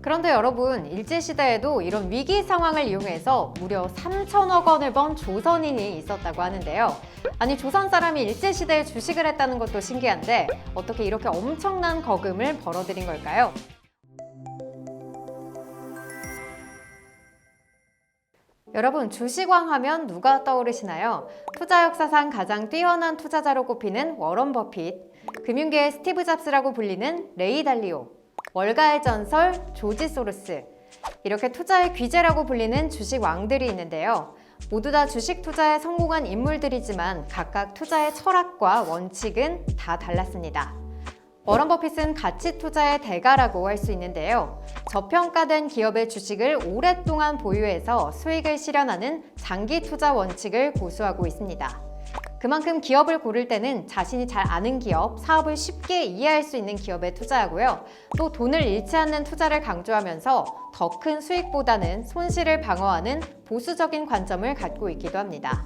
그런데 여러분, 일제시대에도 이런 위기 상황을 이용해서 무려 3천억 원을 번 조선인이 있었다고 하는데요. 아니, 조선 사람이 일제시대에 주식을 했다는 것도 신기한데 어떻게 이렇게 엄청난 거금을 벌어들인 걸까요? 여러분, 주식왕 하면 누가 떠오르시나요? 투자 역사상 가장 뛰어난 투자자로 꼽히는 워런 버핏, 금융계의 스티브 잡스라고 불리는 레이 달리오, 월가의 전설 조지 소로스, 이렇게 투자의 귀재라고 불리는 주식 왕들이 있는데요. 모두 다 주식 투자에 성공한 인물들이지만 각각 투자의 철학과 원칙은 다 달랐습니다. 워런 버핏은 가치 투자의 대가라고 할 수 있는데요. 저평가된 기업의 주식을 오랫동안 보유해서 수익을 실현하는 장기 투자 원칙을 고수하고 있습니다. 그만큼 기업을 고를 때는 자신이 잘 아는 기업, 사업을 쉽게 이해할 수 있는 기업에 투자하고요. 또 돈을 잃지 않는 투자를 강조하면서 더 큰 수익보다는 손실을 방어하는 보수적인 관점을 갖고 있기도 합니다.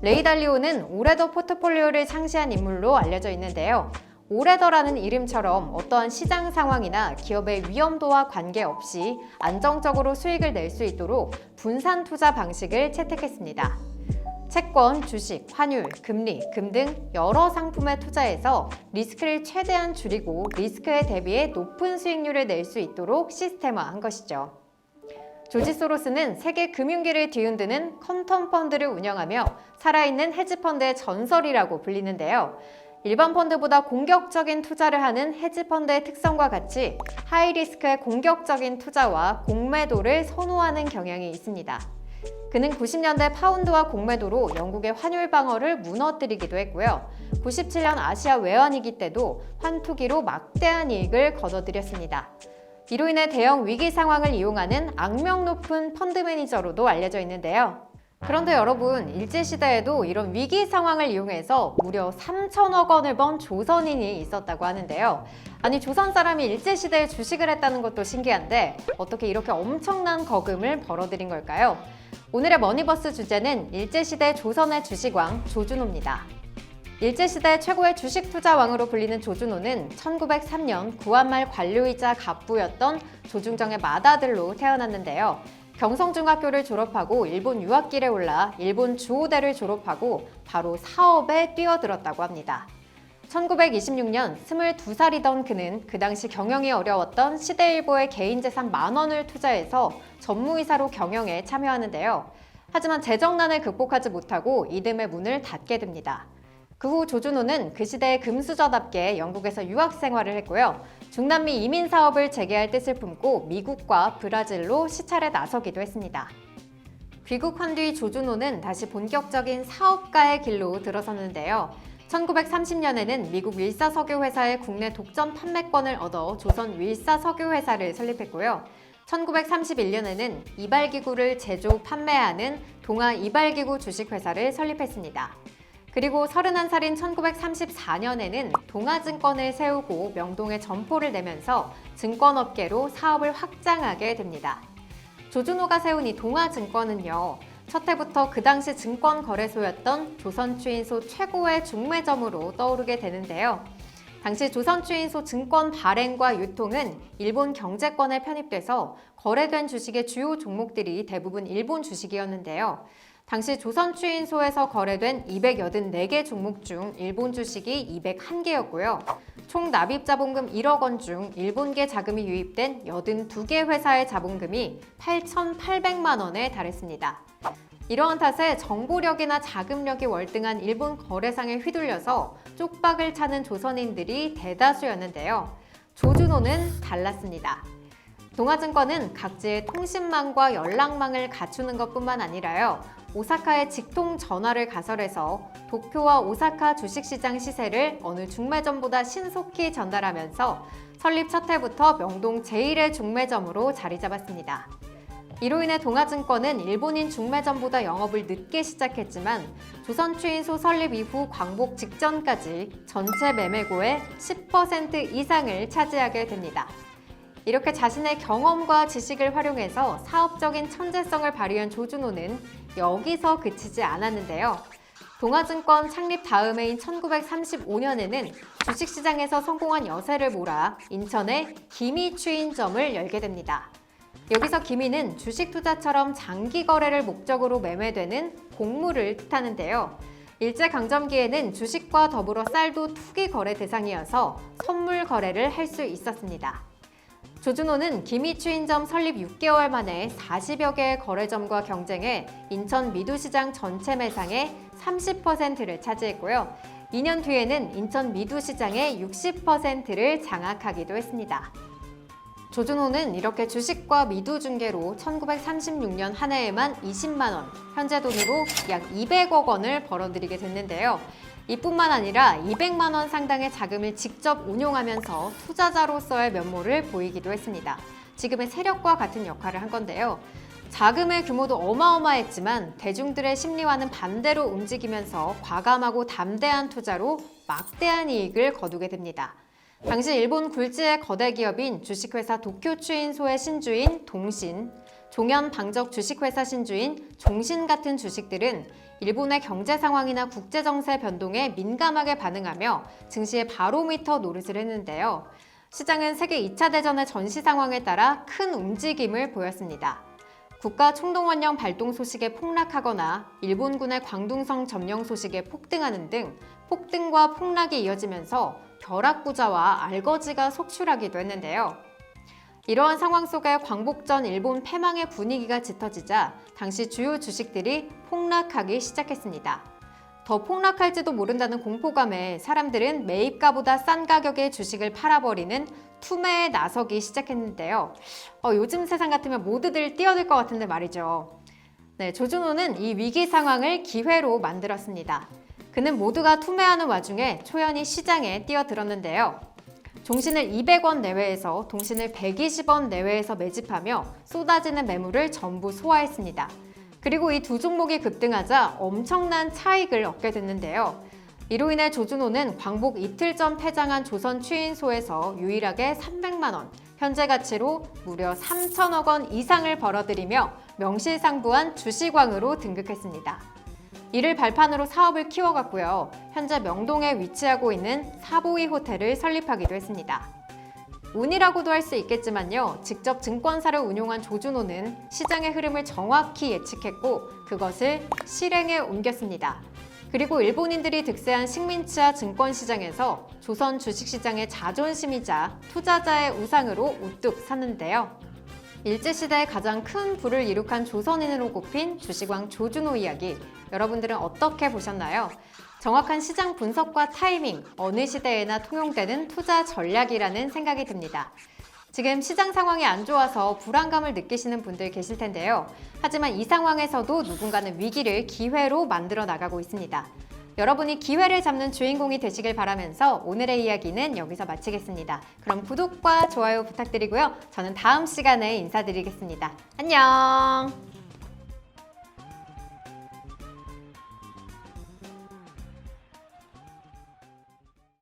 레이 달리오는 올해더 포트폴리오를 창시한 인물로 알려져 있는데요. 올해더라는 이름처럼 어떠한 시장 상황이나 기업의 위험도와 관계없이 안정적으로 수익을 낼 수 있도록 분산 투자 방식을 채택했습니다. 채권, 주식, 환율, 금리, 금 등 여러 상품에 투자해서 리스크를 최대한 줄이고 리스크에 대비해 높은 수익률을 낼 수 있도록 시스템화한 것이죠. 조지 소로스는 세계 금융계를 뒤흔드는 퀀텀 펀드를 운영하며 살아있는 헤지펀드의 전설이라고 불리는데요. 일반 펀드보다 공격적인 투자를 하는 헤지펀드의 특성과 같이 하이리스크의 공격적인 투자와 공매도를 선호하는 경향이 있습니다. 그는 90년대 파운드와 공매도로 영국의 환율 방어를 무너뜨리기도 했고요. 97년 아시아 외환위기 때도 환투기로 막대한 이익을 거둬들였습니다. 이로 인해 대형 위기 상황을 이용하는 악명 높은 펀드 매니저로도 알려져 있는데요. 그런데 여러분, 일제시대에도 이런 위기 상황을 이용해서 무려 3천억 원을 번 조선인이 있었다고 하는데요. 아니, 조선 사람이 일제시대에 주식을 했다는 것도 신기한데 어떻게 이렇게 엄청난 거금을 벌어들인 걸까요? 오늘의 머니버스 주제는 일제시대 조선의 주식왕 조준호입니다. 일제시대 최고의 주식 투자왕으로 불리는 조준호는 1903년 구한말 관료이자 갑부였던 조중정의 맏아들로 태어났는데요. 경성중학교를 졸업하고 일본 유학길에 올라 일본 주호대를 졸업하고 바로 사업에 뛰어들었다고 합니다. 1926년 22살이던 그는 그 당시 경영이 어려웠던 시대일보의 개인재산 10,000원을 투자해서 전무이사로 경영에 참여하는데요. 하지만 재정난을 극복하지 못하고 이듬해 문을 닫게 됩니다. 그 후 조준호는 그 시대의 금수저답게 영국에서 유학 생활을 했고요. 중남미 이민 사업을 재개할 뜻을 품고 미국과 브라질로 시찰에 나서기도 했습니다. 귀국한 뒤 조준호는 다시 본격적인 사업가의 길로 들어섰는데요. 1930년에는 미국 윌사석유회사의 국내 독점 판매권을 얻어 조선 윌사석유회사를 설립했고요. 1931년에는 이발기구를 제조, 판매하는 동아이발기구 주식회사를 설립했습니다. 그리고 31살인 1934년에는 동아증권을 세우고 명동에 점포를 내면서 증권업계로 사업을 확장하게 됩니다. 조준호가 세운 이 동아증권은요, 첫 해부터 그 당시 증권거래소였던 조선추인소 최고의 중매점으로 떠오르게 되는데요. 당시 조선추인소 증권 발행과 유통은 일본 경제권에 편입돼서 거래된 주식의 주요 종목들이 대부분 일본 주식이었는데요. 당시 조선추인소에서 거래된 284개 종목 중 일본 주식이 201개였고요. 총 납입자본금 1억 원 중 일본계 자금이 유입된 82개 회사의 자본금이 8,800만 원에 달했습니다. 이러한 탓에 정보력이나 자금력이 월등한 일본 거래상에 휘둘려서 쪽박을 차는 조선인들이 대다수였는데요. 조준호는 달랐습니다. 동아증권은 각지의 통신망과 연락망을 갖추는 것뿐만 아니라요. 오사카에 직통 전화를 가설해서 도쿄와 오사카 주식시장 시세를 어느 중매점보다 신속히 전달하면서 설립 첫 해부터 명동 제1의 중매점으로 자리 잡았습니다. 이로 인해 동아증권은 일본인 중매점보다 영업을 늦게 시작했지만 조선추인소 설립 이후 광복 직전까지 전체 매매고의 10% 이상을 차지하게 됩니다. 이렇게 자신의 경험과 지식을 활용해서 사업적인 천재성을 발휘한 조준호는 여기서 그치지 않았는데요. 동아증권 창립 다음해인 1935년에는 주식시장에서 성공한 여세를 몰아 인천에 기미추인점을 열게 됩니다. 여기서 기미는 주식 투자처럼 장기 거래를 목적으로 매매되는 곡물을 뜻하는데요. 일제강점기에는 주식과 더불어 쌀도 투기 거래 대상이어서 선물 거래를 할 수 있었습니다. 조준호는 기미추인점 설립 6개월 만에 40여 개의 거래점과 경쟁해 인천 미두시장 전체 매상의 30%를 차지했고요. 2년 뒤에는 인천 미두시장의 60%를 장악하기도 했습니다. 조준호는 이렇게 주식과 미두 중개로 1936년 한 해에만 20만 원, 현재 돈으로 약 200억 원을 벌어들이게 됐는데요. 이뿐만 아니라 200만 원 상당의 자금을 직접 운용하면서 투자자로서의 면모를 보이기도 했습니다. 지금의 세력과 같은 역할을 한 건데요. 자금의 규모도 어마어마했지만 대중들의 심리와는 반대로 움직이면서 과감하고 담대한 투자로 막대한 이익을 거두게 됩니다. 당시 일본 굴지의 거대 기업인 주식회사 도쿄추인소의 신주인 동신, 종현 방적 주식회사 신주인 종신 같은 주식들은 일본의 경제 상황이나 국제 정세 변동에 민감하게 반응하며 증시의 바로미터 노릇을 했는데요. 시장은 세계 2차 대전의 전시 상황에 따라 큰 움직임을 보였습니다. 국가 총동원령 발동 소식에 폭락하거나 일본군의 광둥성 점령 소식에 폭등하는 등 폭등과 폭락이 이어지면서 벼락부자와 알거지가 속출하기도 했는데요. 이러한 상황 속에 광복 전 일본 패망의 분위기가 짙어지자 당시 주요 주식들이 폭락하기 시작했습니다. 더 폭락할지도 모른다는 공포감에 사람들은 매입가보다 싼 가격에 주식을 팔아버리는 투매에 나서기 시작했는데요. 요즘 세상 같으면 모두들 뛰어들 것 같은데 말이죠. 네, 조준호는 이 위기 상황을 기회로 만들었습니다. 그는 모두가 투매하는 와중에 초연히 시장에 뛰어들었는데요. 종신을 200원 내외에서 동신을 120원 내외에서 매집하며 쏟아지는 매물을 전부 소화했습니다. 그리고 이 두 종목이 급등하자 엄청난 차익을 얻게 됐는데요. 이로 인해 조준호는 광복 이틀 전 폐장한 조선추인소에서 유일하게 300만 원, 현재 가치로 무려 3천억 원 이상을 벌어들이며 명실상부한 주식왕으로 등극했습니다. 이를 발판으로 사업을 키워갔고요. 현재 명동에 위치하고 있는 사보이 호텔을 설립하기도 했습니다. 운이라고도 할 수 있겠지만요. 직접 증권사를 운용한 조준호는 시장의 흐름을 정확히 예측했고 그것을 실행에 옮겼습니다. 그리고 일본인들이 득세한 식민지화 증권시장에서 조선 주식시장의 자존심이자 투자자의 우상으로 우뚝 섰는데요. 일제시대에 가장 큰 부를 이룩한 조선인으로 꼽힌 주식왕 조준호 이야기, 여러분들은 어떻게 보셨나요? 정확한 시장 분석과 타이밍, 어느 시대에나 통용되는 투자 전략이라는 생각이 듭니다. 지금 시장 상황이 안 좋아서 불안감을 느끼시는 분들 계실 텐데요. 하지만 이 상황에서도 누군가는 위기를 기회로 만들어 나가고 있습니다. 여러분이 기회를 잡는 주인공이 되시길 바라면서 오늘의 이야기는 여기서 마치겠습니다. 그럼 구독과 좋아요 부탁드리고요. 저는 다음 시간에 인사드리겠습니다. 안녕!